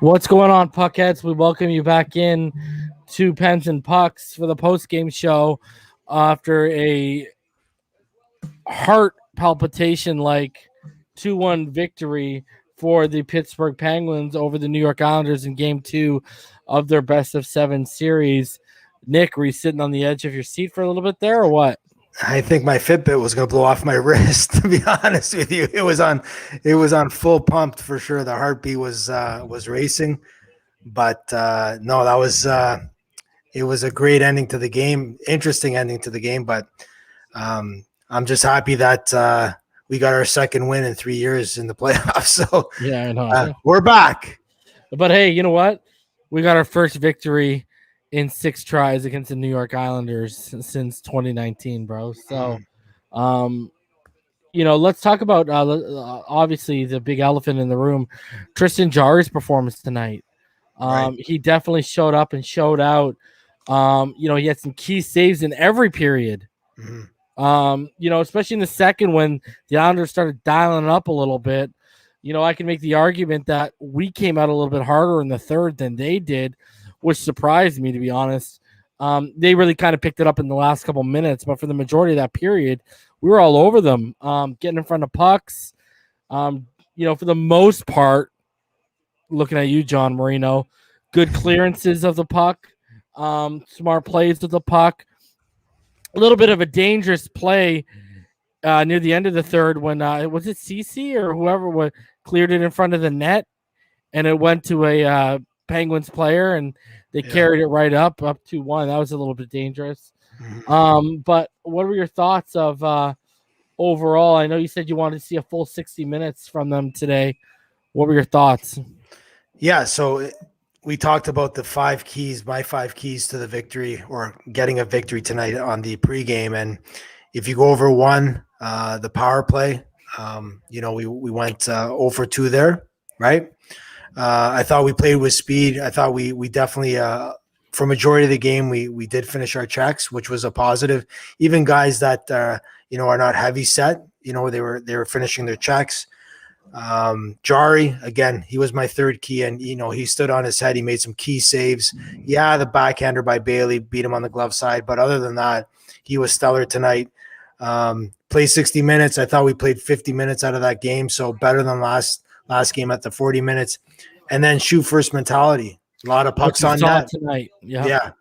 What's going on, Puckheads? We welcome you back in to Pens and Pucks for the post-game show after a heart palpitation-like 2-1 victory for the Pittsburgh Penguins over the New York Islanders in Game 2 of their best-of-7 series. Nick, were you sitting on the edge of your seat for a little bit there or what? I think my Fitbit was going to blow off my wrist, to be honest with you. It was on full pump for sure. The heartbeat was racing, but no, that was it was a great ending to the game, interesting ending to the game. But I'm just happy that we got our second win in 3 years in the playoffs. So yeah, I know. We're back. But hey, you know what? We got our first victory in 6 tries against the New York Islanders since 2019, bro. So, let's talk about obviously the big elephant in the room, Tristan Jarry's performance tonight. Right. He definitely showed up and showed out. He had some key saves in every period. Mm-hmm. Especially in the second when the Islanders started dialing it up a little bit. I can make the argument that we came out a little bit harder in the third than they did, which surprised me, to be honest. They really kind of picked it up in the last couple minutes, but for the majority of that period, we were all over them, getting in front of pucks. For the most part, looking at you, John Marino, good clearances of the puck, smart plays with the puck. A little bit of a dangerous play near the end of the third when was it Cece or whoever cleared it in front of the net, and it went to a Penguins player, and they carried it right up 2-1. That was a little bit dangerous. But what were your thoughts of overall? I know you said you wanted to see a full 60 minutes from them today. What were your thoughts? Yeah, so we talked about the 5 keys, my 5 keys to the victory or getting a victory tonight on the pregame. And if you go over one, the power play, we went 0 for 2 there, right? I thought we played with speed. I thought we definitely, for majority of the game, we did finish our checks, which was a positive. Even guys that are not heavy set, they were finishing their checks. Jarry, again, he was my third key, and he stood on his head. He made some key saves. Yeah, the backhander by Bailey beat him on the glove side, but other than that, he was stellar tonight. Played 60 minutes. I thought we played 50 minutes out of that game, so better than last game at the 40 minutes. And then shoot first mentality. A lot of pucks on net tonight. Yeah.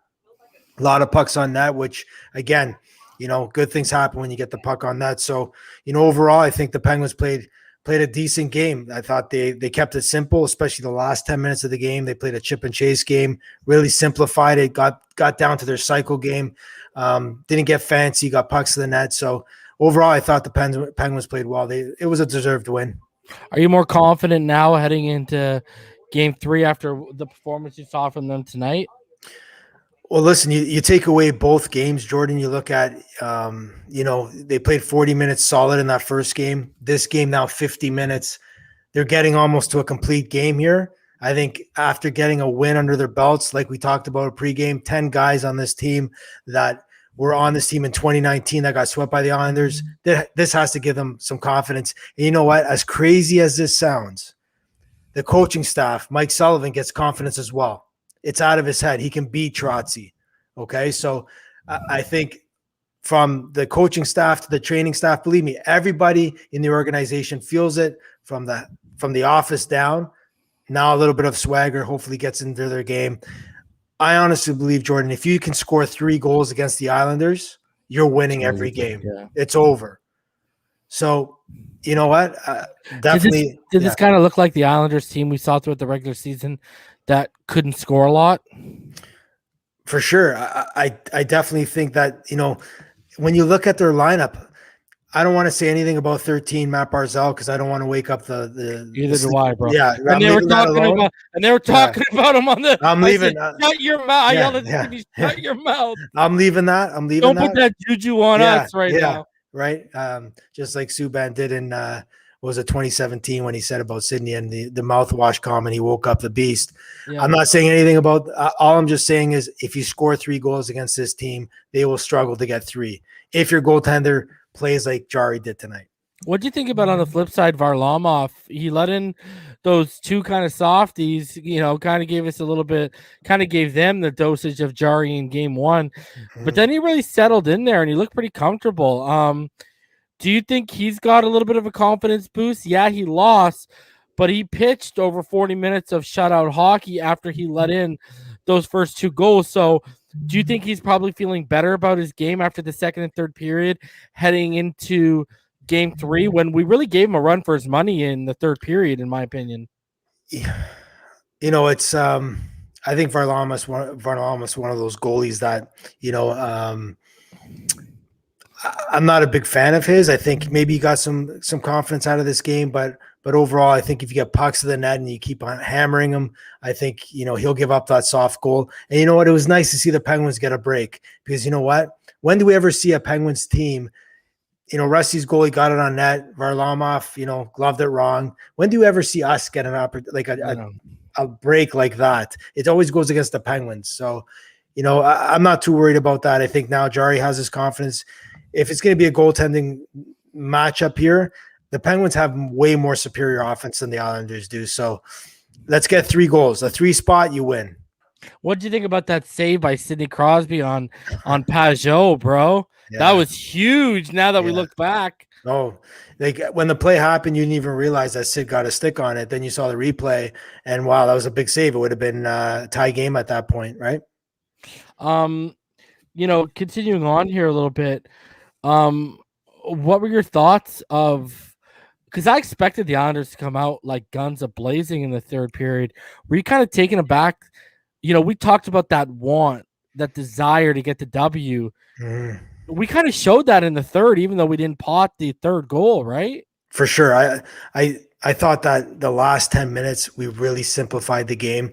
A lot of pucks on net, which again, good things happen when you get the puck on net. So, overall, I think the Penguins played a decent game. I thought they kept it simple, especially the last 10 minutes of the game. They played a chip and chase game, really simplified it, got down to their cycle game. Didn't get fancy, got pucks to the net. So overall, I thought the Penguins played well. It was a deserved win. Are you more confident now heading into Game 3 after the performance you saw from them tonight? Well, listen, you take away both games, Jordan. You look at, they played 40 minutes solid in that first game. This game now 50 minutes. They're getting almost to a complete game here. I think after getting a win under their belts, like we talked about pregame, 10 guys on this team that were on this team in 2019 that got swept by the Islanders. This has to give them some confidence. And you know what? As crazy as this sounds, the coaching staff, Mike Sullivan, gets confidence as well. It's out of his head. He can beat Trotzy. Okay, so I think from the coaching staff to the training staff, believe me, everybody in the organization feels it from the office down. Now a little bit of swagger hopefully gets into their game. I honestly believe, Jordan, if you can score 3 goals against the Islanders, you're winning every game. Yeah. It's over. So, you know what? Definitely. Did this kind of look like the Islanders team we saw throughout the regular season that couldn't score a lot? For sure. I definitely think that, when you look at their lineup, I don't want to say anything about 13 Matt Barzal because I don't want to wake up the either do I, bro. Yeah, and they were talking about him on the. I'm leaving. Shut your mouth! I yelled at you, shut your mouth. I'm leaving that. Don't put that juju on us right now. Right. Just like Subban did in was it 2017 when he said about Sydney and the mouthwash comment, he woke up the beast. Yeah. I'm not saying anything about. All I'm just saying is if you score 3 goals against this team, they will struggle to get 3. If your goaltender plays like Jarry did tonight. What do you think about on the flip side, Varlamov? He let in those two kind of softies, kind of gave us a little bit, kind of gave them the dosage of Jari in game one. But then he really settled in there and he looked pretty comfortable. Do you think he's got a little bit of a confidence boost? Yeah, he lost, but he pitched over 40 minutes of shutout hockey after he let in those first two goals. So do you think he's probably feeling better about his game after the second and third period heading into game three when we really gave him a run for his money in the third period, in my opinion? Yeah. It's I think Varlamov one of those goalies that, I'm not a big fan of his. I think maybe he got some confidence out of this game, but overall, I think if you get pucks to the net and you keep on hammering him, I think he'll give up that soft goal. And you know what? It was nice to see the Penguins get a break because you know what? When do we ever see a Penguins team? Rusty's goalie got it on net. Varlamov, gloved it wrong. When do you ever see us get an a break like that? It always goes against the Penguins. So, I'm not too worried about that. I think now Jari has his confidence. If it's going to be a goaltending matchup here, the Penguins have way more superior offense than the Islanders do. So let's get 3 goals. A 3 spot, you win. What do you think about that save by Sidney Crosby on Pajot, bro? Yeah. That was huge now that we look back. No, when the play happened, you didn't even realize that Sid got a stick on it. Then you saw the replay, and wow, that was a big save. It would have been a tie game at that point, right? Continuing on here a little bit, what were your thoughts of, because I expected the Islanders to come out like guns a-blazing in the third period. Were you kind of taken aback? We talked about that desire to get the W. We kind of showed that in the third, even though we didn't pot the third goal, right? For sure. I thought that the last 10 minutes, we really simplified the game.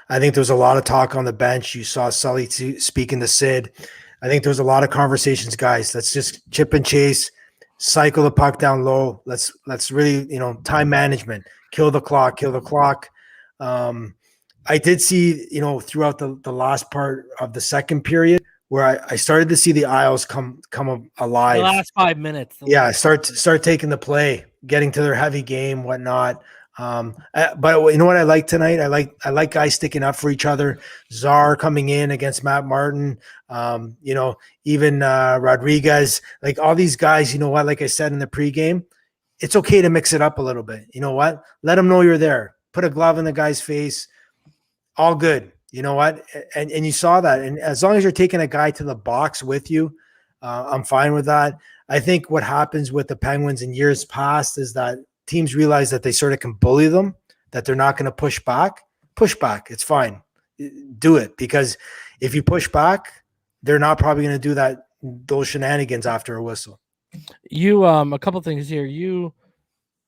I think there was a lot of talk on the bench. You saw Sully speaking to Sid. I think there was a lot of conversations, guys. Let's just chip and chase, cycle the puck down low. Let's really, time management, kill the clock. I did see, throughout the last part of the second period where I started to see the Isles come alive. The last 5 minutes. Yeah, start taking the play, getting to their heavy game, whatnot. But you know what I like tonight? I like guys sticking up for each other. Czar coming in against Matt Martin. Even Rodriguez. Like all these guys. You know what? Like I said in the pregame, it's okay to mix it up a little bit. You know what? Let them know you're there. Put a glove in the guy's face. All good. You know what? And you saw that. And as long as you're taking a guy to the box with you, I'm fine with that. I think what happens with the Penguins in years past is that teams realize that they sort of can bully them, that they're not going to push back. Push back. It's fine. Do it. Because if you push back, they're not probably going to do those shenanigans after a whistle. A couple things here.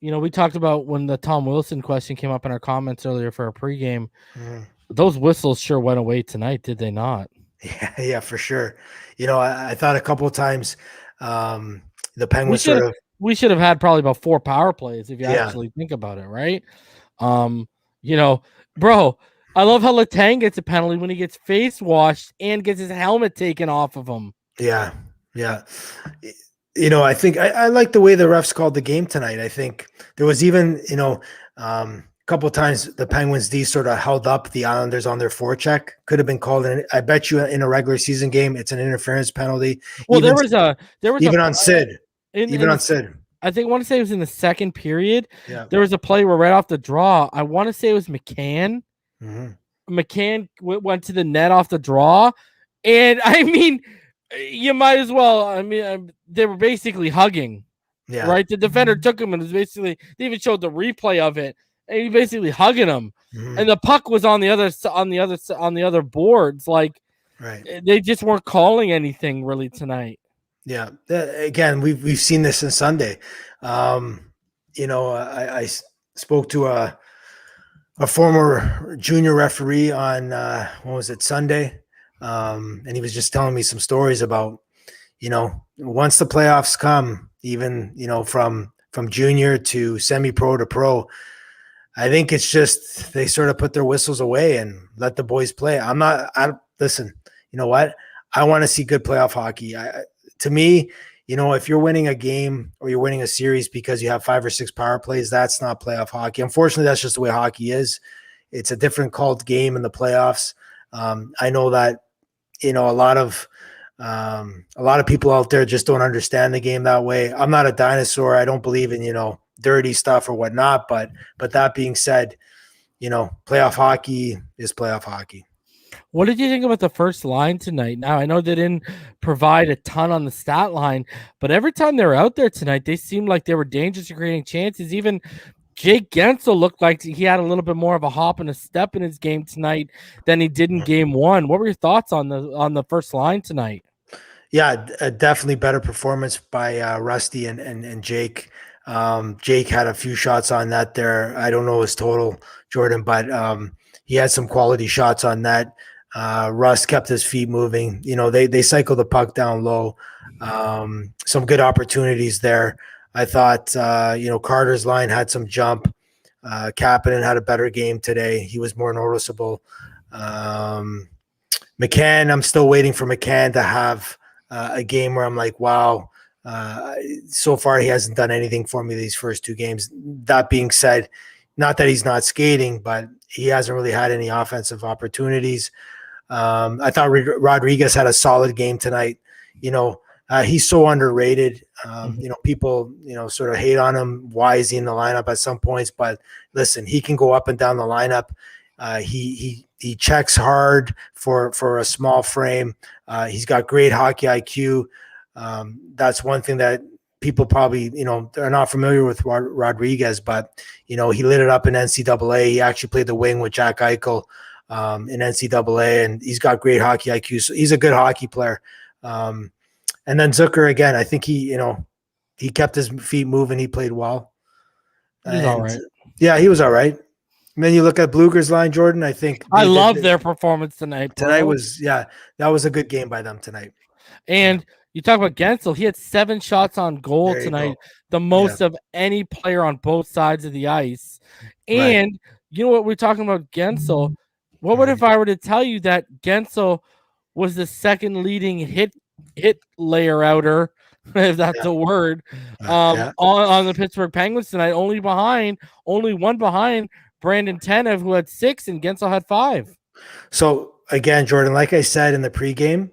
We talked about when the Tom Wilson question came up in our comments earlier for our pregame. Those whistles sure went away tonight, did they not? Yeah, for sure. I thought a couple of times the Penguins we should have had probably about 4 power plays if you actually think about it, right? Bro, I love how Letang gets a penalty when he gets face washed and gets his helmet taken off of him. Yeah. I think I like the way the refs called the game tonight. I think there was even, a couple of times the Penguins D sort of held up the Islanders on their forecheck. Could have been called I bet you in a regular season game, it's an interference penalty. Well, there was on Sid. On Sid. I want to say it was in the second period. Yeah. There was a play where right off the draw, I want to say it was McCann. Mm-hmm. McCann went to the net off the draw. And I mean, you might as well. I mean, they were basically hugging. Yeah. Right. The defender took him and was basically, they even showed the replay of it. And he basically hugging him. Mm-hmm. And the puck was on the other boards. Like, right. They just weren't calling anything really tonight. Yeah. Again, we've seen this in Sunday. I spoke to a former junior referee on Sunday, and he was just telling me some stories about once the playoffs come, even from junior to semi-pro to pro, I think it's just they sort of put their whistles away and let the boys play. Listen. You know what? I want to see good playoff hockey. To me, if you're winning a game or you're winning a series because you have 5 or 6 power plays, that's not playoff hockey. Unfortunately, that's just the way hockey is. It's a different called game in the playoffs. I know that, a lot of people out there just don't understand the game that way. I'm not a dinosaur. I don't believe in, dirty stuff or whatnot. But that being said, playoff hockey is playoff hockey. What did you think about the first line tonight? Now, I know they didn't provide a ton on the stat line, but every time they were out there tonight, they seemed like they were dangerous and creating chances. Even Jake Gensel looked like he had a little bit more of a hop and a step in his game tonight than he did in game one. What were your thoughts on the first line tonight? Yeah, definitely better performance by Rusty and Jake. Jake had a few shots on that there. I don't know his total, Jordan, but he had some quality shots on that. Russ kept his feet moving. They cycled the puck down low. Some good opportunities there. I thought, Carter's line had some jump. Kapanen had a better game today. He was more noticeable. McCann, I'm still waiting for McCann to have a game where I'm like, wow, so far he hasn't done anything for me these first 2 games. That being said, not that he's not skating, but he hasn't really had any offensive opportunities. I thought Rodriguez had a solid game tonight. He's so underrated. People, sort of hate on him. Why is he in the lineup at some points? But listen, he can go up and down the lineup. He checks hard for a small frame. He's got great hockey IQ. That's one thing that people probably, are not familiar with Rodriguez, but, he lit it up in NCAA. He actually played the wing with Jack Eichel in NCAA, and he's got great hockey IQ. So he's a good hockey player. And then Zucker, again, I think he kept his feet moving. He played well. He's all right. Yeah, he was all right. And then you look at Bluger's line, Jordan. I think I love their performance tonight. Tonight that was a good game by them tonight. And you talk about Gensel. He had 7 shots on goal tonight, the most of any player on both sides of the ice. And you know what we're talking about, Gensel? What would if I were to tell you that Gensel was the second leading hit layer outer, if that's a word, on the Pittsburgh Penguins tonight, only one behind Brandon Tanev, who had 6, and Gensel had 5. So again, Jordan, like I said in the pregame,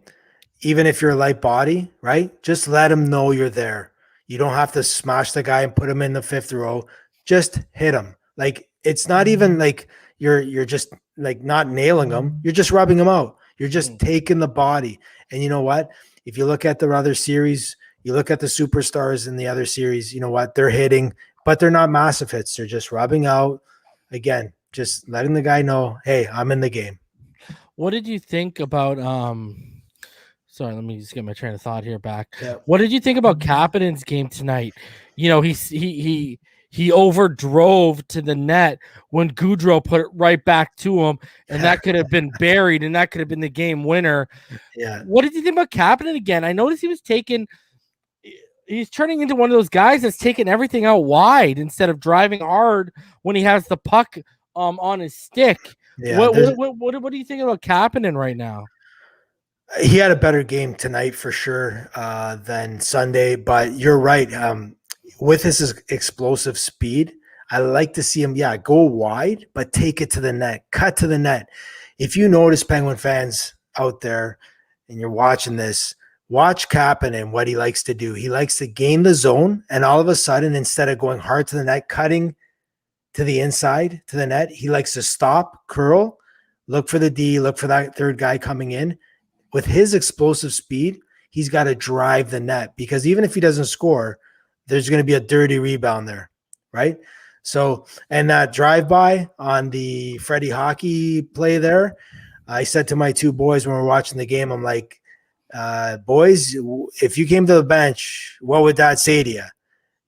even if you're a light body, right, just let him know you're there. You don't have to smash the guy and put him in the 5th row. Just hit him. Like, it's not even like you're just like not nailing him. You're just rubbing him out. You're just taking the body. And you know what? If you look at the other series, you look at the superstars in the other series, you know what? They're hitting, but they're not massive hits. They're just rubbing out. Again, just letting the guy know, hey, I'm in the game. What did you think about sorry, let me just get my train of thought here back. Yeah. What did you think about Kapanen's game tonight? He overdrove to the net when Goudreau put it right back to him, and that could have been buried, and that could have been the game winner. Yeah. What did you think about Kapanen again? I noticed he's turning into one of those guys that's taking everything out wide instead of driving hard when he has the puck on his stick. Yeah, what do you think about Kapanen right now? He had a better game tonight for sure than Sunday, but you're right. With his explosive speed, I like to see him, go wide, but take it to the net, cut to the net. If you notice, Penguin fans out there, and you're watching this, watch Kapanen, what he likes to do. He likes to gain the zone, and all of a sudden, instead of going hard to the net, cutting to the inside, to the net, he likes to stop, curl, look for the D, look for that third guy coming in. With his explosive speed, he's got to drive the net, because even if he doesn't score, there's going to be a dirty rebound there, right? So, and that drive-by on the Freddie Hockey play there, I said to my 2 boys when we were watching the game, I'm like, boys, if you came to the bench, what would Dad say to you?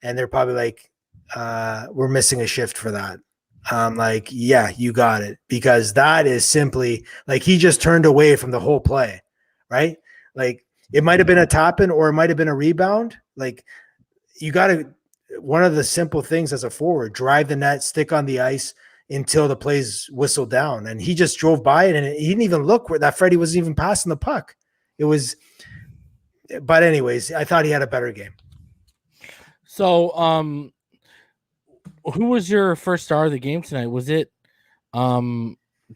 And they're probably like, we're missing a shift for that. I'm like, yeah, you got it. Because that is simply, like, he just turned away from the whole play, right? Like, it might have been a tap-in or it might have been a rebound. Like, you got to, one of the simple things as a forward, drive the net, stick on the ice until the play's whistled down. And he just drove by it, and he didn't even look where that Freddie wasn't even passing the puck. It was but anyways, I thought he had a better game. So, who was your first star of the game tonight? Was it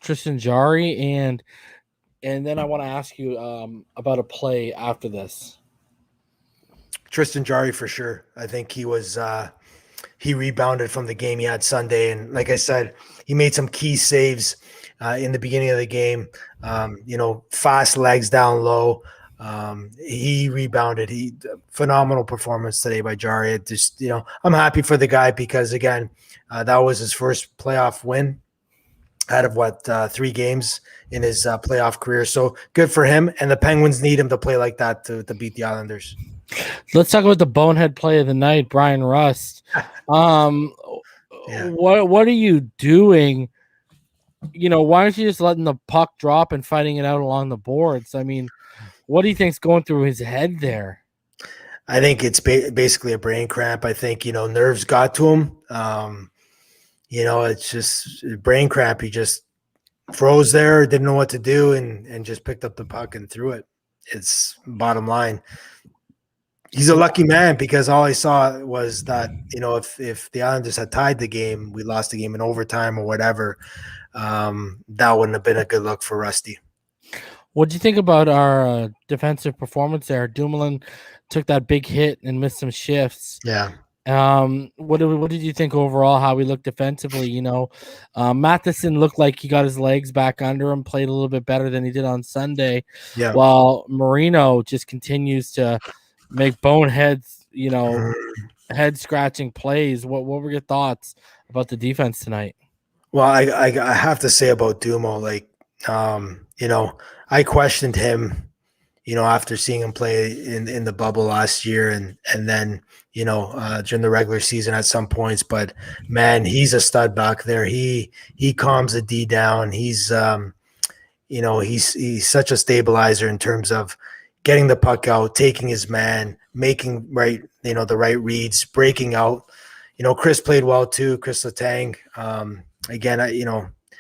Tristan Jarry? And then I want to ask you about a play after this. Tristan Jarry for sure. I think he was he rebounded from the game he had Sunday, and like I said, he made some key saves in the beginning of the game. Fast legs down low. He rebounded. Phenomenal performance today by Jarry. I'm happy for the guy because again, that was his first playoff win out of 3 games in his playoff career. So good for him. And the Penguins need him to play like that to beat the Islanders. Let's talk about the bonehead play of the night, Brian Rust. Yeah. What are you doing? Why aren't you just letting the puck drop and fighting it out along the boards? I mean, what do you think's going through his head there? I think it's basically a brain cramp. I think, nerves got to him. It's just a brain cramp. He just froze there, didn't know what to do, and just picked up the puck and threw it. It's bottom line. He's a lucky man because all I saw was that, if the Islanders had tied the game, we lost the game in overtime or whatever, that wouldn't have been a good look for Rusty. What do you think about our defensive performance there? Dumoulin took that big hit and missed some shifts. Yeah. What did you think overall, how we looked defensively? Matheson looked like he got his legs back under him, played a little bit better than he did on Sunday. Yeah. While Marino just continues to make boneheads, head scratching plays. What were your thoughts about the defense tonight? Well, I have to say about Dumo, I questioned him, after seeing him play in the bubble last year and then, during the regular season at some points, but man, he's a stud back there. He calms the D down. He's he's such a stabilizer in terms of getting the puck out, taking his man, making the right reads, breaking out. Chris played well too. Chris Letang. Again,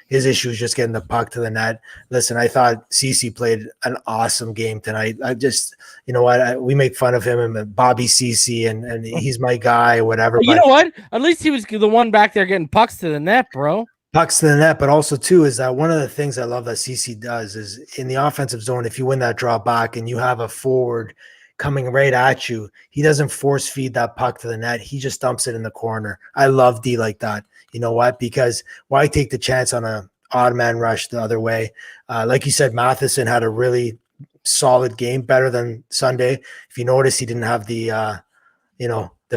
his issue is just getting the puck to the net. Listen, I thought Ceci played an awesome game tonight. I just, we make fun of him and Bobby Ceci and he's my guy, whatever. But you know what? At least he was the one back there getting pucks to the net, bro. Pucks to the net, but also too is that one of the things I love that Ceci does is in the offensive zone, if you win that draw back and you have a forward coming right at you, he doesn't force feed that puck to the net. He just dumps it in the corner. I love D like that. You know what? Because why take the chance on a odd man rush the other way? Like you said, Matheson had a really solid game, better than Sunday. If you notice, he didn't have the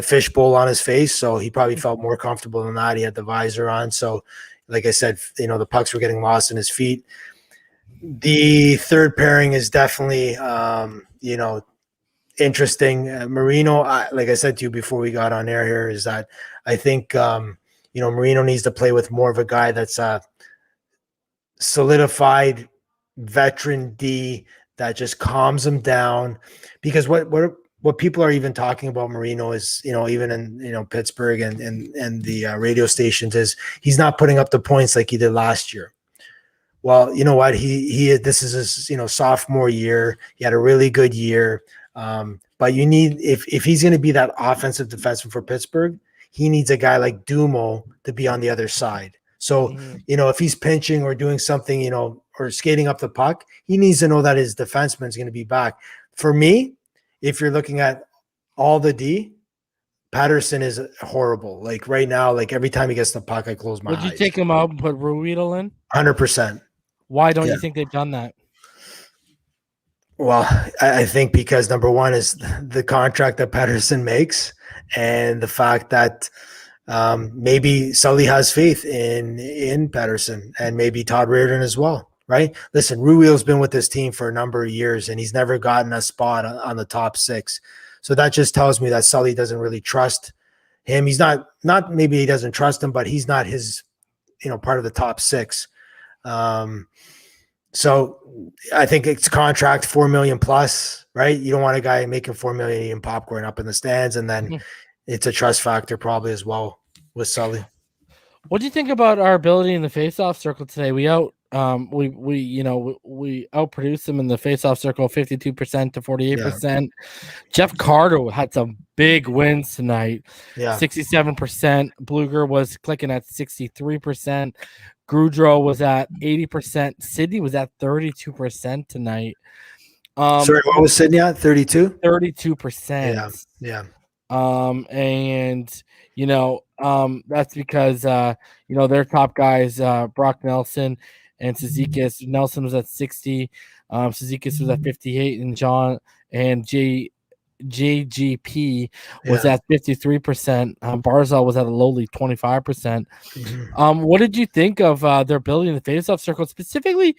fishbowl on his face, so he probably felt more comfortable than that. He had the visor on. So like I said, the pucks were getting lost in his feet. The third pairing is definitely, interesting. Marino, like I said to you before we got on air here, is that I think, Marino needs to play with more of a guy that's a solidified veteran D that just calms him down. Because what people are even talking about Marino is, even in, Pittsburgh and the radio stations is he's not putting up the points like he did last year. Well, you know what? This is his, sophomore year. He had a really good year. But you need, if he's going to be that offensive defenseman for Pittsburgh, he needs a guy like Dumo to be on the other side. So, if he's pinching or doing something, or skating up the puck, he needs to know that his defenseman is going to be back. For me, if you're looking at all the D, Patterson is horrible. Like right now, like every time he gets the puck, I close my eyes. Would you take him out and put Ruedel in? 100%. Why don't you think they've done that? Well, I think because number one is the contract that Patterson makes and the fact that maybe Sully has faith in Patterson and maybe Todd Reardon as well, right? Listen, Ruedel's been with this team for a number of years and he's never gotten a spot on the top 6. So that just tells me that Sully doesn't really trust him. He's not maybe he doesn't trust him, but he's not his, part of the top 6. So I think it's contract $4 million plus, right? You don't want a guy making $4 million eating popcorn up in the stands, and then it's a trust factor probably as well with Sully. What do you think about our ability in the faceoff circle today? We we outproduced them in the faceoff circle 52% to 48%. Jeff Carter had some big wins tonight. 67%. Bluger was clicking at 63%. Grudro was at 80%. Sydney was at 32% tonight. Sorry, what was Sydney at? 32? 32%. Yeah. And that's because their top guys, Brock Nelson and Cizikas. Nelson was at 60, Cizikas was at 58, and JGP was at 53%. Barzal was at a lowly 25%. What did you think of their ability in the faceoff circle, specifically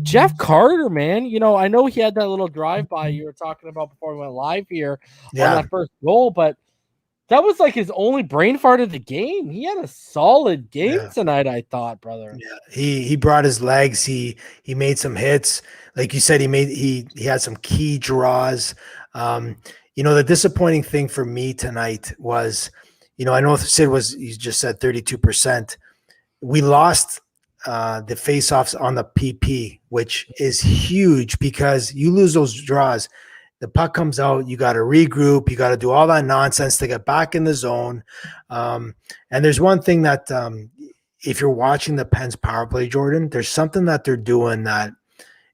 Jeff Carter, man? I know he had that little drive-by you were talking about before we went live here on that first goal, but that was like his only brain fart of the game. He had a solid game tonight, I thought, brother. Yeah, he brought his legs. He made some hits. Like you said, he had some key draws. The disappointing thing for me tonight was, I know Sid you just said 32%. We lost the faceoffs on the PP, which is huge because you lose those draws. The puck comes out, you got to regroup, you got to do all that nonsense to get back in the zone. And there's one thing that if you're watching the Pens power play, Jordan, there's something that they're doing that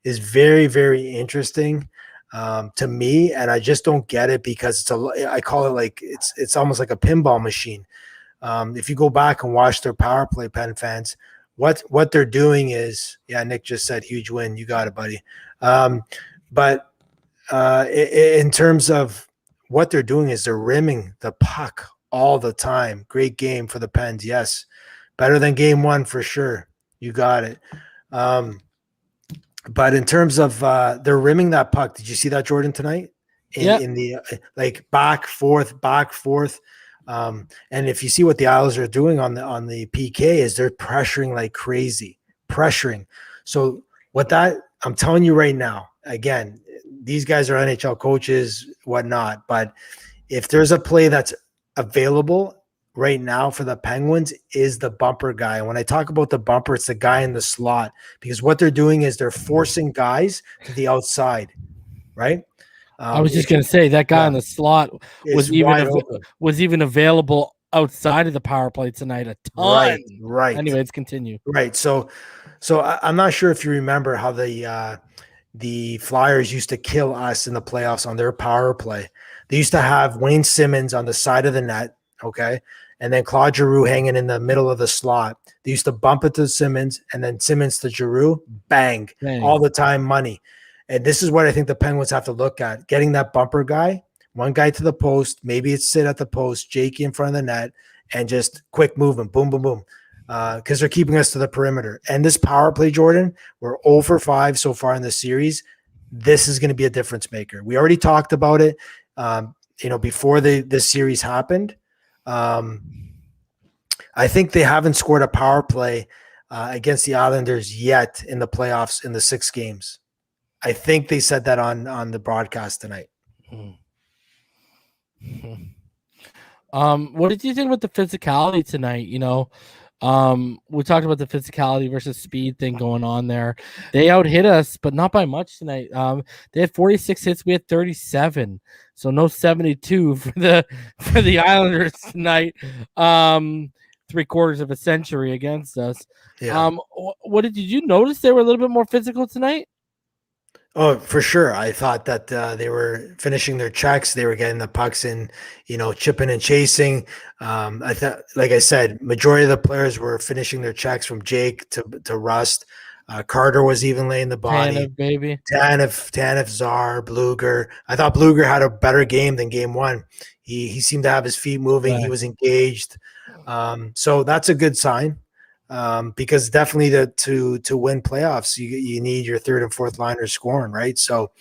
is very, very interesting to me, and I just don't get it because I call it like it's almost like a pinball machine. If you go back and watch their power play, Pen fans, what they're doing is, Nick just said huge win. You got it, buddy. But in terms of what they're doing is they're rimming the puck all the time. Great game for the Pens. Yes. Better than game one for sure. You got it. But in terms of they're rimming that puck. Did you see that, Jordan, tonight? In the back, forth. And if you see what the Isles are doing on the PK is they're pressuring like crazy. So I'm telling you right now, again, these guys are NHL coaches, whatnot. But if there's a play that's available right now for the Penguins is the bumper guy. And when I talk about the bumper, it's the guy in the slot, because what they're doing is they're forcing guys to the outside, right? I was just going to say that guy in the slot was even available outside of the power play tonight a ton. Right. Anyways, continue. Right. So I'm not sure if you remember how the Flyers used to kill us in the playoffs on their power play. They used to have Wayne Simmons on the side of the net, okay, and then Claude Giroux hanging in the middle of the slot. They used to bump it to Simmons, and then Simmons to Giroux, bang, all the time, money. And this is what I think the Penguins have to look at, getting that bumper guy, one guy to the post, maybe it's Sid at the post, Jakey in front of the net, and just quick movement, boom, boom, boom. Because they're keeping us to the perimeter. And this power play, Jordan, we're 0 for 5 so far in the series. This is going to be a difference maker. We already talked about it, before this series happened. I think they haven't scored a power play against the Islanders yet in the playoffs in the 6 games. I think they said that on the broadcast tonight. What did you think about the physicality tonight? We talked about the physicality versus speed thing going on there. They out-hit us, but not by much tonight. They had 46 hits. We had 37. So no 72 for the Islanders tonight. 3/4 of a century against us. Yeah. Did you notice they were a little bit more physical tonight? Oh, for sure. I thought that they were finishing their checks. They were getting the pucks in, chipping and chasing. I thought, like I said, majority of the players were finishing their checks from Jake to Rust. Carter was even laying the body. Tanev, baby. Tanev, Czar, Bluger. I thought Bluger had a better game than game one. He seemed to have his feet moving. Right. He was engaged. So that's a good sign. Because definitely to win playoffs, you need your third and fourth liners scoring, right? So,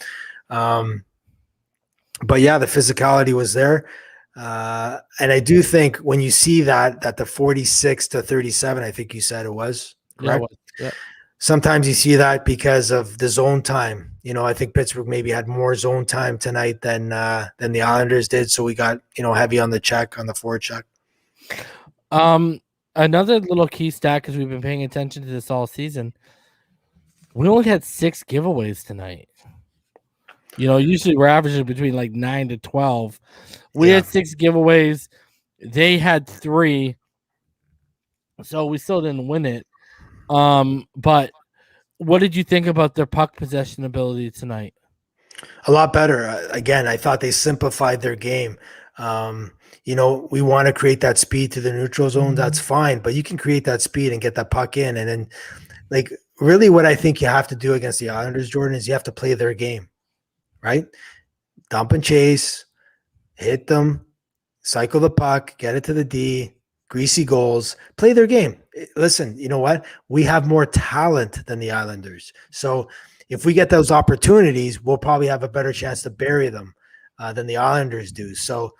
but yeah, the physicality was there. And I do think when you see that the 46-37, I think you said it was, correct? Yeah. Sometimes you see that because of the zone time. I think Pittsburgh maybe had more zone time tonight than the Islanders did. So we got, heavy on the forecheck. Another little key stat, because we've been paying attention to this all season. We only had 6 giveaways tonight. Usually we're averaging between like 9 to 12. We had 6 giveaways. They had 3. So we still didn't win it. But what did you think about their puck possession ability tonight? A lot better. Again, I thought they simplified their game. We want to create that speed to the neutral zone. That's fine, but you can create that speed and get that puck in. And then, like, really what I think you have to do against the Islanders, Jordan, is you have to play their game, right? Dump and chase, hit them, cycle the puck, get it to the D, greasy goals, play their game. Listen, you know what? We have more talent than the Islanders. So if we get those opportunities, we'll probably have a better chance to bury them than the Islanders do. So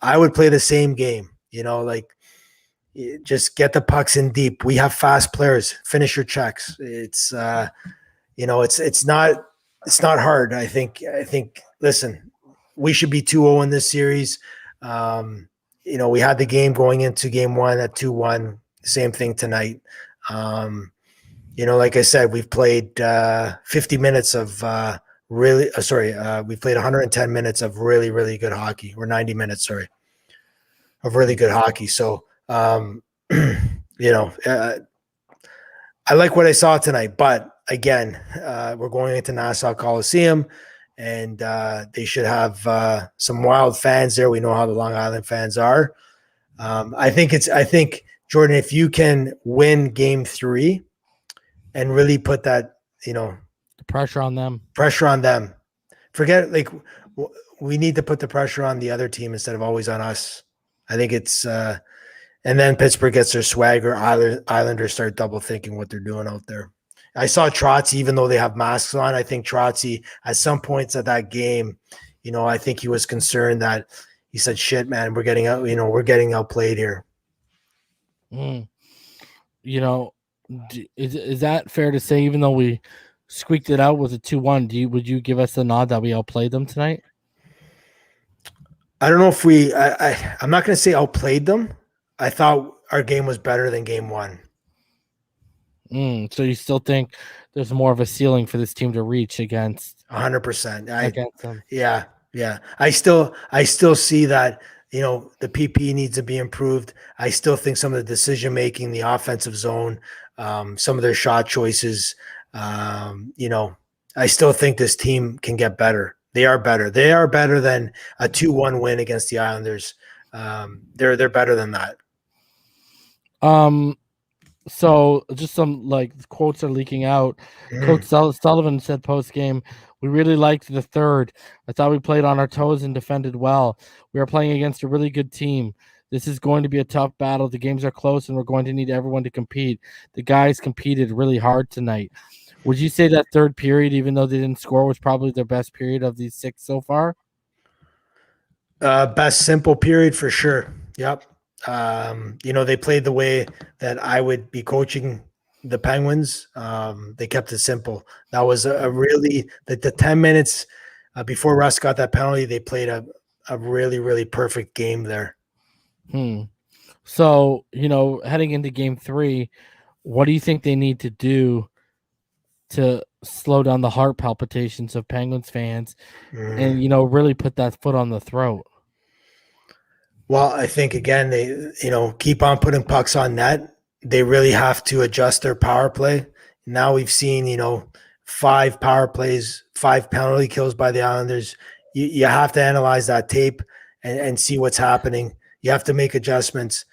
I would play the same game, just get the pucks in deep. We have fast players. Finish your checks. It's it's not hard. I think listen, we should be 2-0 in this series. We had the game going into game 1 at 2-1. Same thing tonight. Like I said, we've played 50 minutes of we've played 110 minutes of really, really good hockey, or 90 minutes, of really good hockey. So, I like what I saw tonight, but again, we're going into Nassau Coliseum, and they should have some wild fans there. We know how the Long Island fans are. I think, Jordan, if you can win game 3 and really put that, the pressure on them, forget, we need to put the pressure on the other team instead of always on us. I think it's, and then Pittsburgh gets their swagger. Islanders start double thinking what they're doing out there. I saw Trotzy, even though they have masks on, I think Trotzy at some points of that game, I think he was concerned that he said, shit, man, we're getting outplayed here. Is that fair to say, even though we squeaked it out with a 2-1, would you give us the nod that we outplayed them tonight? I don't know if I'm not going to say outplayed them. I thought our game was better than game 1. So you still think there's more of a ceiling for this team to reach against 100%. Against them. Yeah. I still see that, the PP needs to be improved. I still think some of the decision making, the offensive zone, some of their shot choices, I still think this team can get better. They are better. They are better than a 2-1 win against the Islanders. They're better than that. So just some quotes are leaking out. Coach Sullivan said post game, "We really liked the third. I thought we played on our toes and defended well. We are playing against a really good team. This is going to be a tough battle. The games are close and we're going to need everyone to compete. The guys competed really hard tonight." Would you say that third period, even though they didn't score, was probably their best period of these 6 so far? Best simple period for sure. Yep. They played the way that I would be coaching the Penguins. They kept it simple. That was the 10 minutes before Russ got that penalty. They played a really, really perfect game there. So, heading into game 3, what do you think they need to do to slow down the heart palpitations of Penguins fans and, really put that foot on the throat? Well, I think, again, they, keep on putting pucks on net. They really have to adjust their power play. Now we've seen, 5 power plays, 5 penalty kills by the Islanders. You have to analyze that tape and see what's happening. You have to make adjustments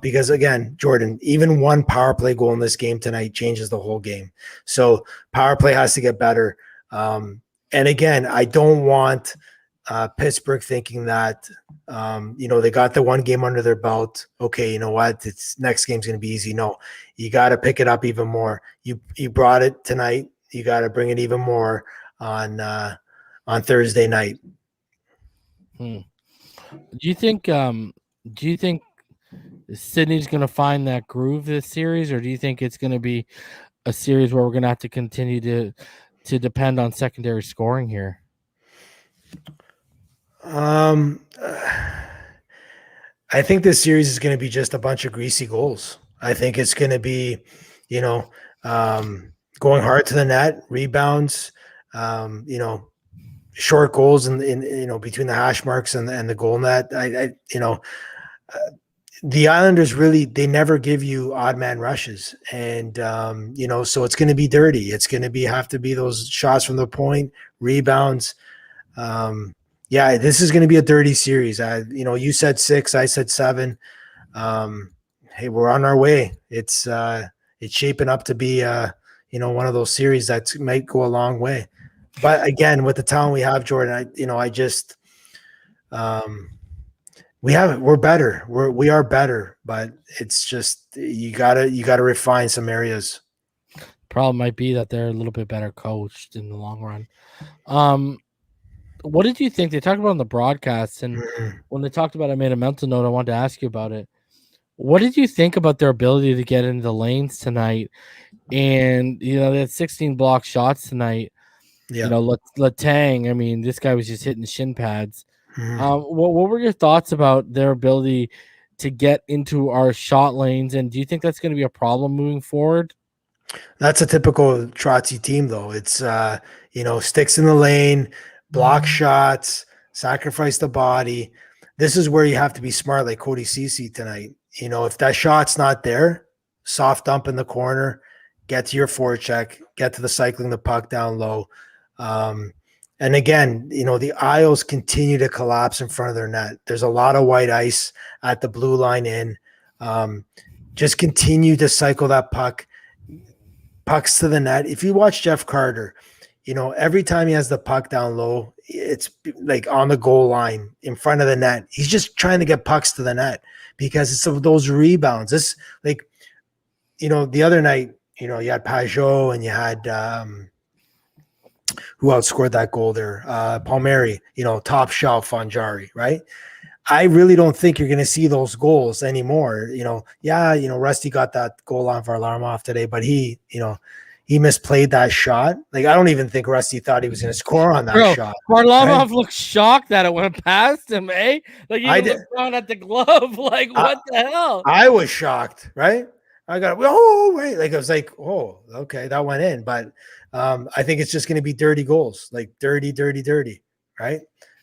because, again, Jordan, even 1 power play goal in this game tonight changes the whole game. So power play has to get better. And again, I don't want Pittsburgh thinking that, they got the 1 game under their belt. Okay, you know what? Next game's going to be easy. No, you got to pick it up even more. You brought it tonight. You got to bring it even more on Thursday night. Do you think Sydney's going to find that groove this series, or do you think it's going to be a series where we're going to have to continue to depend on secondary scoring here? I think this series is going to be just a bunch of greasy goals. I think it's going to be, going hard to the net, rebounds, short goals in between the hash marks and the goal net. The Islanders they never give you odd man rushes, and so it's going to be dirty. It's going to have to be those shots from the point, rebounds. This is going to be a dirty series. You said 6, I said 7. Hey, we're on our way. It's shaping up to be one of those series that might go a long way. But again, with the talent we have, Jordan, we're better. We are better, but it's just you gotta refine some areas. Problem might be that they're a little bit better coached in the long run. What did you think? They talked about on the broadcast, and when they talked about it, I made a mental note. I wanted to ask you about it. What did you think about their ability to get into the lanes tonight? And they had 16 block shots tonight. Yeah. Letang, I mean, this guy was just hitting shin pads. What were your thoughts about their ability to get into our shot lanes? And do you think that's going to be a problem moving forward? That's a typical Trotzy team, though. It's, sticks in the lane, block shots, sacrifice the body. This is where you have to be smart, like Cody Ceci tonight. If that shot's not there, soft dump in the corner, get to your forecheck, get to the cycling the puck down low. And again, the aisles continue to collapse in front of their net. There's a lot of white ice at the blue line in. Just continue to cycle that pucks to the net. If you watch Jeff Carter, every time he has the puck down low, it's like on the goal line in front of the net. He's just trying to get pucks to the net because it's of those rebounds. This the other night, you had Pajot and you had who outscored that goal there? Palmieri, top shelf on Jari, right? I really don't think you're going to see those goals anymore. Rusty got that goal on Varlamov today, but he misplayed that shot. Like, I don't even think Rusty thought he was going to score on that shot. Varlamov looked shocked that it went past him, eh? Like, he looked down at the glove. Like, what the hell? I was shocked, right? I got, oh, wait. Like, I was like, oh, okay, that went in. But I think it's just going to be dirty goals, like dirty, right?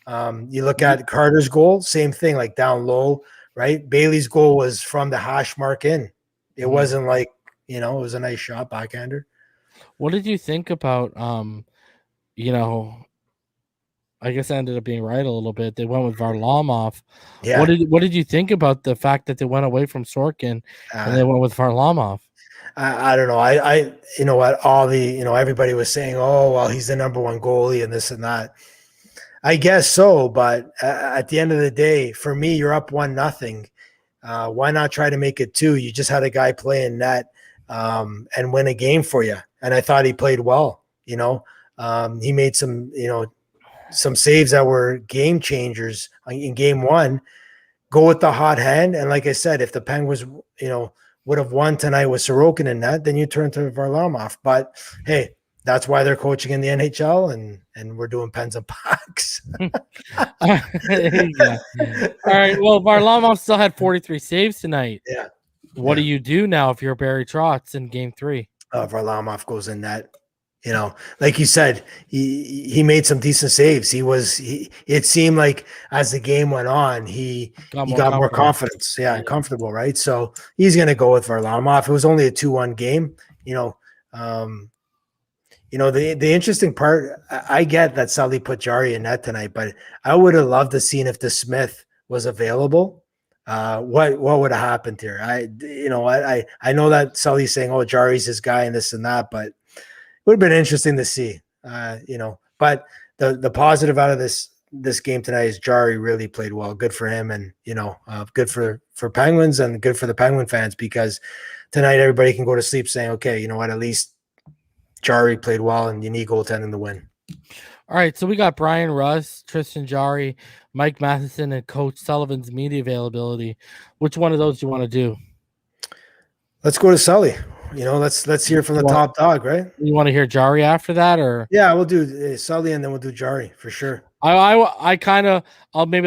You look at Carter's goal, same thing, like down low, right? Bailey's goal was from the hash mark in. It wasn't like, it was a nice shot, backhander. What did you think about, I guess I ended up being right a little bit. They went with Varlamov. Yeah. What did you think about the fact that they went away from Sorkin and they went with Varlamov? I don't know. I what all the, everybody was saying, oh, well, he's the number one goalie and this and that. I guess so. But at the end of the day, for me, you're up 1-0. Why not try to make it 2? You just had a guy play in net and win a game for you. And I thought he played well. He made some saves that were game changers in game 1. Go with the hot hand. And like I said, if the Penguins, would have won tonight with Sorokin in that, then you turn to Varlamov. But hey, that's why they're coaching in the NHL, and we're doing pens and pucks. Yeah. All right. Well, Varlamov still had 43 saves tonight. Yeah. What do you do now if you're Barry Trotz in game 3? Varlamov goes in net. Like you said, he made some decent saves. It seemed like as the game went on, he got more confidence. Yeah, and comfortable, right? So he's going to go with Varlamov. It was only a 2-1 game. The interesting part, I get that Sully put Jari in net tonight, but I would have loved to seen if the Smith was available. What would have happened here? I know that Sully's saying, oh, Jari's his guy and this and that, but would have been interesting to see, but the positive out of this game tonight is Jari really played well. Good for him. And, good for Penguins and good for the Penguin fans, because tonight everybody can go to sleep saying, okay, you know what, at least Jari played well and you need goaltending to win. All right. So we got Brian Russ, Tristan Jari, Mike Matheson, and Coach Sullivan's media availability. Which one of those do you want to do? Let's go to Sully. Let's hear from the top dog, right? You want to hear Jari after that, or? Yeah, we'll do Sully and then we'll do Jari for sure. Maybe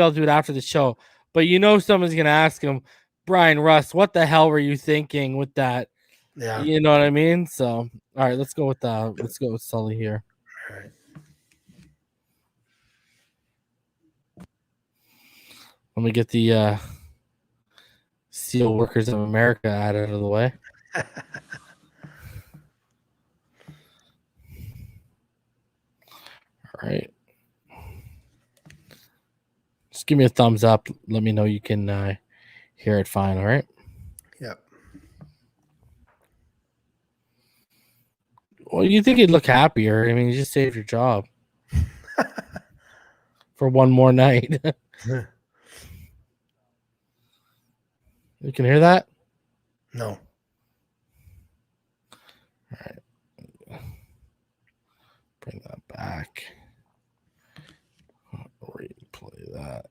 I'll do it after the show, but someone's going to ask him, Brian Russ, what the hell were you thinking with that? Yeah. You know what I mean? So, all right, let's go with Sully here. All right. Let me get the Steel Workers of America out of the way. All right. Just give me a thumbs up. Let me know you can hear it fine. All right. Yep. Well, you think he'd look happier? I mean, you just saved your job for one more night. You can hear that? No. All right. Bring that back. Replay that.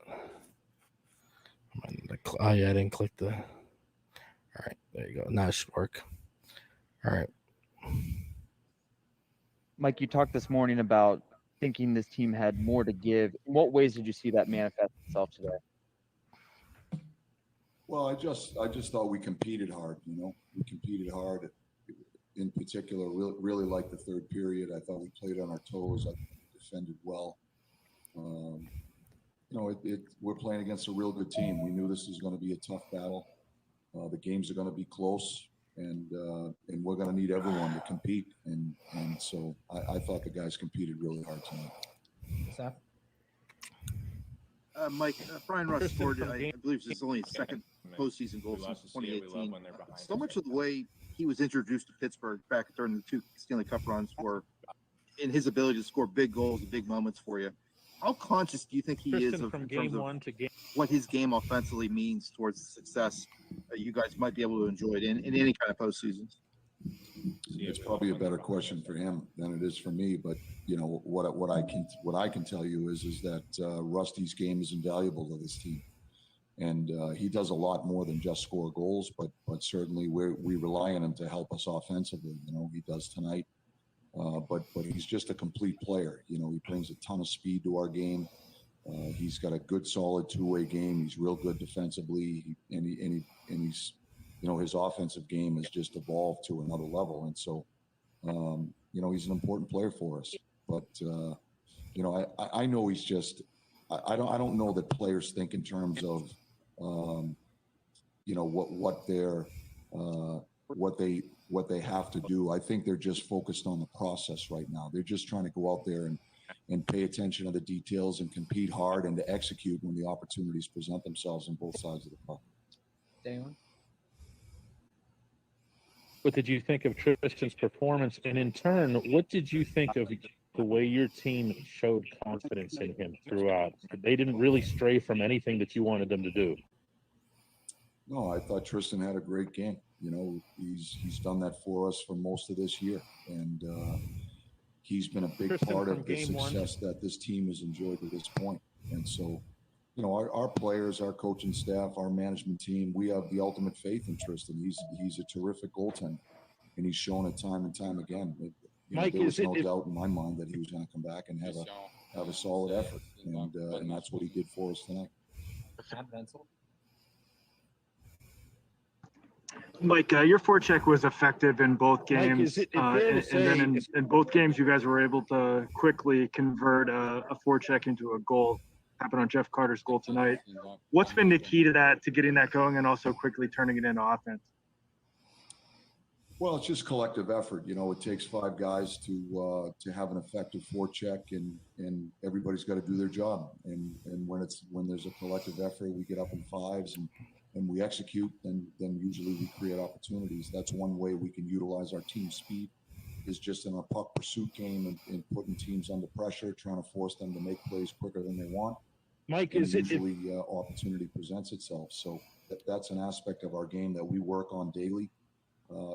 Oh, yeah, I didn't click the. All right, there you go. Now it should work. All right. Mike, you talked this morning about thinking this team had more to give. In what ways did you see that manifest itself today? Well, I just thought we competed hard. We competed hard. In particular, really liked the third period. I thought we played on our toes. I defended well. We're playing against a real good team. We knew this was going to be a tough battle. The games are going to be close, and we're going to need everyone to compete. And so I thought the guys competed really hard tonight. Mike, Brian Rush scored, I believe this is only his second postseason goal since 2018. So much of the way he was introduced to Pittsburgh back during the two Stanley Cup runs were in his ability to score big goals and big moments for you. How conscious do you think he is of, what his game offensively means towards the success that you guys might be able to enjoy it in any kind of postseason? It's probably a better question for him than it is for me. But what I can tell you is that Rusty's game is invaluable to this team, and he does a lot more than just score goals. But certainly we rely on him to help us offensively. He does tonight. But he's just a complete player. He brings a ton of speed to our game. He's got a good, solid two-way game. He's real good defensively, and he's his offensive game has just evolved to another level. And so, he's an important player for us. But I know he's just. I don't know that players think in terms of what they have to do. I think they're just focused on the process right now. They're just trying to go out there and pay attention to the details and compete hard and to execute when the opportunities present themselves on both sides of the puck. Dalen? What did you think of Tristan's performance? And in turn, what did you think of the way your team showed confidence in him throughout? They didn't really stray from anything that you wanted them to do. No, I thought Tristan had a great game. He's done that for us for most of this year, and he's been a big Tristan, part of the success that this team has enjoyed to this point. And so, our players, our coaching staff, our management team, we have the ultimate faith in Tristan. He's a terrific goaltender, and he's shown it time and time again. Mike, there was no doubt in my mind that he was going to come back and have a solid effort, and that's what he did for us tonight. Mike, your forecheck was effective in both games. Mike, and then in both games, you guys were able to quickly convert a forecheck into a goal. Happened on Jeff Carter's goal tonight. What's been the key to that, to getting that going and also quickly turning it into offense? Well, it's just collective effort. It takes five guys to have an effective forecheck, and everybody's got to do their job. And when there's a collective effort, we get up in fives and we execute, then usually we create opportunities. That's one way we can utilize our team speed, is just in our puck pursuit game and putting teams under pressure, trying to force them to make plays quicker than they want. Mike, and usually opportunity presents itself. So that's an aspect of our game that we work on daily.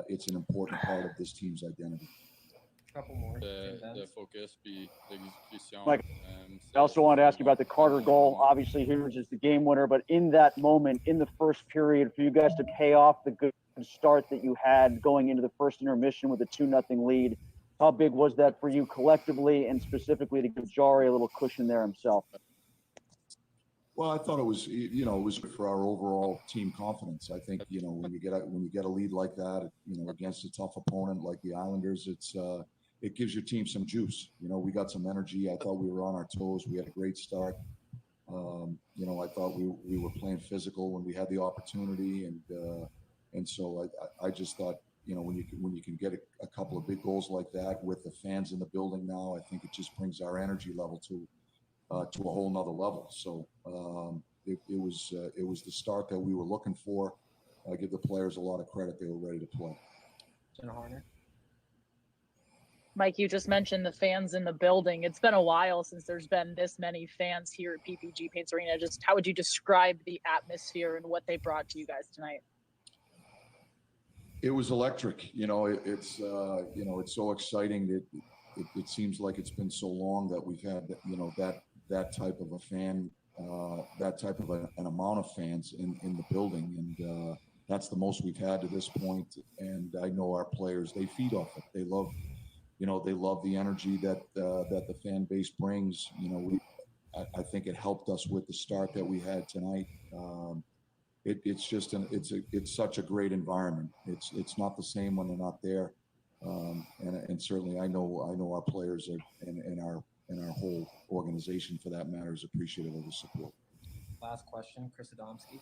It's an important part of this team's identity. Couple more. The focus, the execution. Mike, I also wanted to ask you about the Carter goal. Obviously, here's just the game winner, but in that moment, in the first period, for you guys to pay off the good start that you had going into the first intermission with a 2-0 lead, how big was that for you collectively and specifically to give Jari a little cushion there himself? Well, I thought it was, it was good for our overall team confidence. I think, when you get a lead like that, against a tough opponent like the Islanders, it gives your team some juice. We got some energy. I thought we were on our toes. We had a great start. I thought we were playing physical when we had the opportunity, and so I just thought, when you can get a couple of big goals like that with the fans in the building now, I think it just brings our energy level to a whole nother level. So it was the start that we were looking for. I give the players a lot of credit; they were ready to play. Jenna Harner. Mike, you just mentioned the fans in the building. It's been a while since there's been this many fans here at PPG Paints Arena. Just how would you describe the atmosphere and what they brought to you guys tonight? It was electric. It's so exciting that it seems like it's been so long that we've had that type of a fan, that type of an amount of fans in the building, and that's the most we've had to this point. And I know our players, they feed off it. They love the energy that the fan base brings. I think it helped us with the start that we had tonight. It's such a great environment. It's not the same when they're not there, and certainly I know our players and our whole organization, for that matter, is appreciative of the support. Last question, Chris Adamski.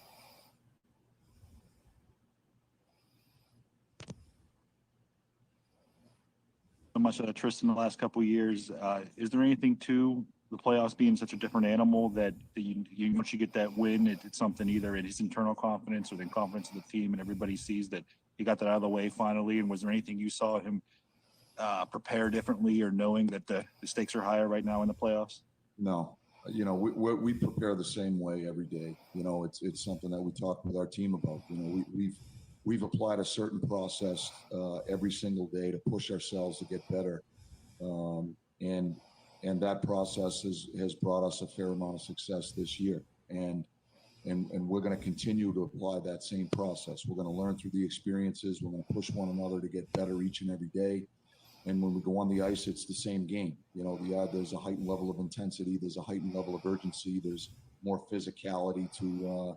So much Tristan the last couple of years. Is there anything to the playoffs being such a different animal that you once you get that win, it's something either in his internal confidence or the confidence of the team, and everybody sees that he got that out of the way finally? And was there anything you saw him prepare differently, or knowing that the stakes are higher right now in the playoffs? No, we prepare the same way every day. It's something that we talk with our team about. We've applied a certain process every single day to push ourselves to get better, and that process has brought us a fair amount of success this year. And we're going to continue to apply that same process. We're going to learn through the experiences. We're going to push one another to get better each and every day. And when we go on the ice, it's the same game. There's a heightened level of intensity. There's a heightened level of urgency. There's more physicality to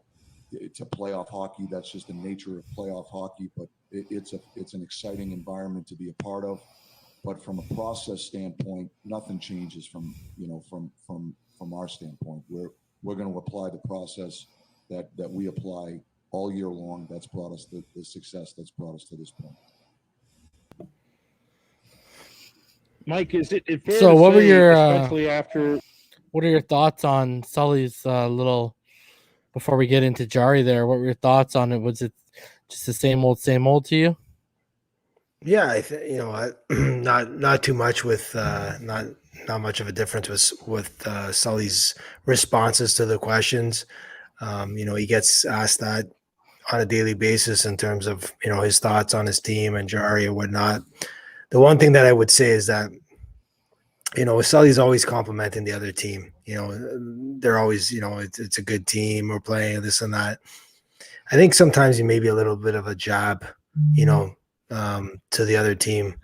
playoff hockey. That's just the nature of playoff hockey. But it's an exciting environment to be a part of. But from a process standpoint, nothing changes from our standpoint. We're going to apply the process that we apply all year long. That's brought us the success that's brought us to this point. Mike, is it fair So to what were say, your especially after? What are your thoughts on Sully's little? Before we get into Jari, there, what were your thoughts on it? Was it just the same old to you? Yeah, not too much with not much of a difference with Sully's responses to the questions. He gets asked that on a daily basis in terms of his thoughts on his team and Jari and whatnot. The one thing that I would say is that Sully's always complimenting the other team. They're always it's a good team. We're playing this and that. I think sometimes you may be a little bit of a jab, to the other team.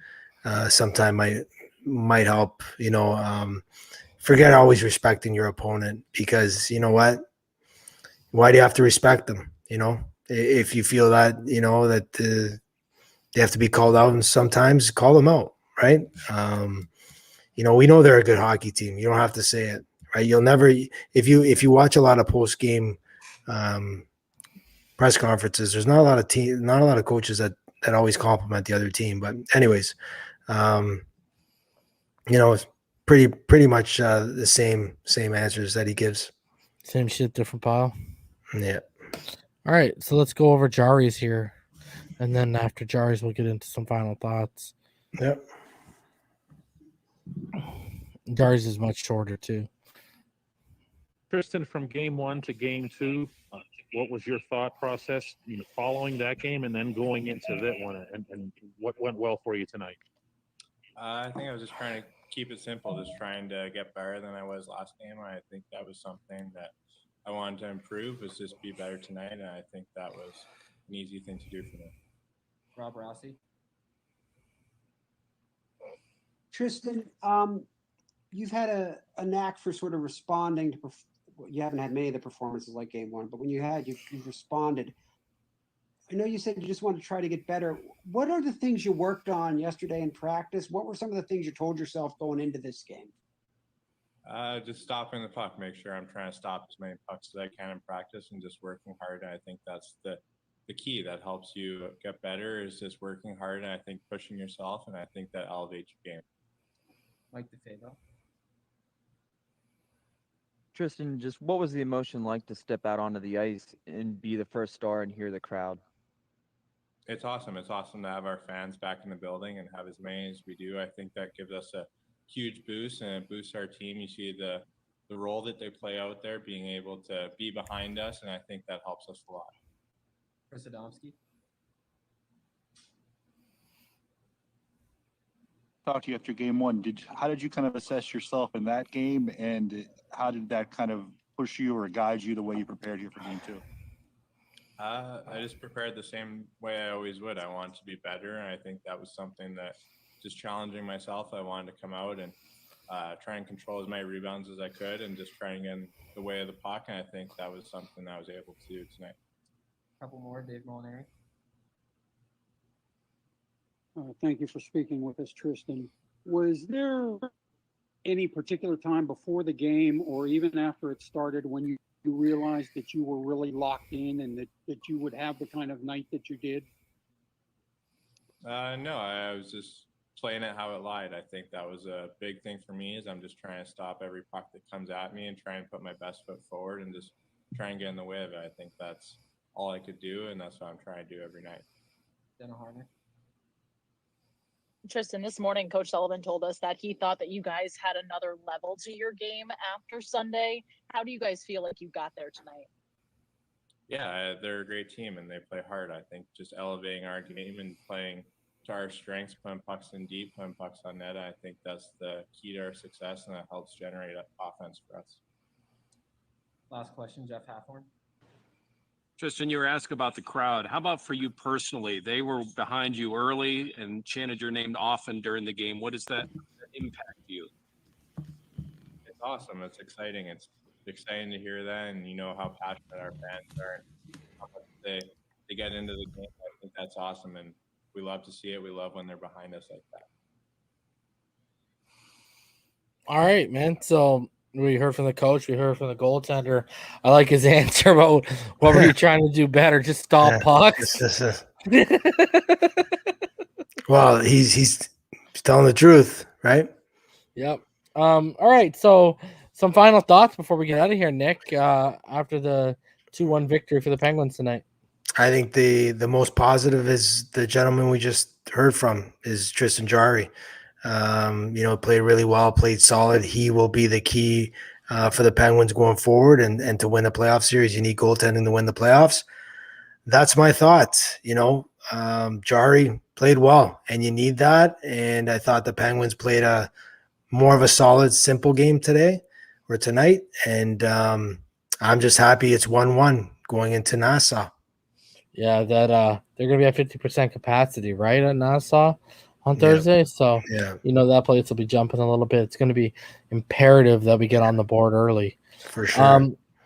Sometime might help. Forget always respecting your opponent, because you know what? Why do you have to respect them? If you feel that that they have to be called out, and sometimes call them out, right? We know they're a good hockey team. You don't have to say it, right? You'll never, if you watch a lot of post game press conferences, there's not a lot of coaches that always compliment the other team. But anyways, it's pretty much the same answers that he gives. Same shit, different pile. Yeah. All right, so let's go over Jari's here, and then after Jari's, we'll get into some final thoughts. Yep. Jari's is much shorter too. Tristan, from game 1 to game 2, what was your thought process following that game and then going into that one, and what went well for you tonight? I think I was just trying to keep it simple, just trying to get better than I was last game. I think that was something that I wanted to improve, was just be better tonight, and I think that was an easy thing to do for me. Rob Rossi. Tristan, you've had a knack for sort of responding you haven't had many of the performances like game one, but when you had, you've responded. I know you said you just want to try to get better. What are the things you worked on yesterday in practice? What were some of the things you told yourself going into this game? Just stopping the puck, make sure I'm trying to stop as many pucks as I can in practice and just working hard. And I think that's the key that helps you get better is just working hard and I think pushing yourself. And I think that elevates your game. Mike DeFabo. Tristan, just what was the emotion like to step out onto the ice and be the first star and hear the crowd? It's awesome. It's awesome to have our fans back in the building and have as many as we do. I think that gives us a huge boost and it boosts our team. You see the role that they play out there, being able to be behind us, and I think that helps us a lot. Chris Adamski. Talk to you after game one. How did you kind of assess yourself in that game, and how did that kind of push you or guide you the way you prepared here for game two? I just prepared the same way I always would. I wanted to be better, and I think that was something that just challenging myself. I wanted to come out and try and control as many rebounds as I could and just try and get in the way of the puck, and I think that was something I was able to do tonight. Couple more, Dave Molinari. Thank you for speaking with us, Tristan. Was there any particular time before the game or even after it started when you realized that you were really locked in and that you would have the kind of night that you did? No, I was just playing it how it lied. I think that was a big thing for me is I'm just trying to stop every puck that comes at me and try and put my best foot forward and just try and get in the way of it. I think that's all I could do, and that's what I'm trying to do every night. Jenna Harner. Tristan, this morning, Coach Sullivan told us that he thought that you guys had another level to your game after Sunday. How do you guys feel like you got there tonight? Yeah, they're a great team and they play hard. I think just elevating our game and playing to our strengths, putting pucks in deep, putting pucks on net. I think that's the key to our success, and that helps generate offense for us. Last question, Jeff Halfhorn. Tristan, you were asked about the crowd. How about for you personally? They were behind you early and chanted your name often during the game. What does that impact you? It's awesome. It's exciting. It's exciting to hear that, and you know how passionate our fans are and how much they get into the game. I think that's awesome, and we love to see it. We love when they're behind us like that. All right, man. So we heard from the coach. We heard from the goaltender. I like his answer about what were you trying to do better? Just stop pucks. Well, he's telling the truth, right? Yep. All right. So some final thoughts before we get out of here, Nick. After the 2-1 victory for the Penguins tonight. I think the most positive is the gentleman we just heard from is Tristan Jarry. Played really well, played solid. He will be the key for the Penguins going forward, and to win the playoff series, you need goaltending to win the playoffs. That's my thoughts. Jarry played well, and you need that. And I thought the Penguins played a more of a solid, simple game today or tonight. And I'm just happy it's 1-1 going into Nassau. Yeah, that they're gonna be at 50% capacity, right, at Nassau on Thursday. Yeah. So Yeah, that place will be jumping a little bit. It's gonna be imperative that we get on the board early. for sure.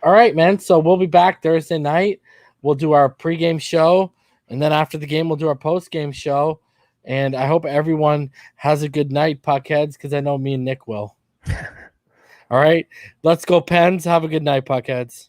All right, man. So we'll be back Thursday night. We'll do our pregame show, and then after the game, we'll do our postgame show. And I hope everyone has a good night, puckheads, because I know me and Nick will. All right, let's go, Pens. Have a good night, puckheads.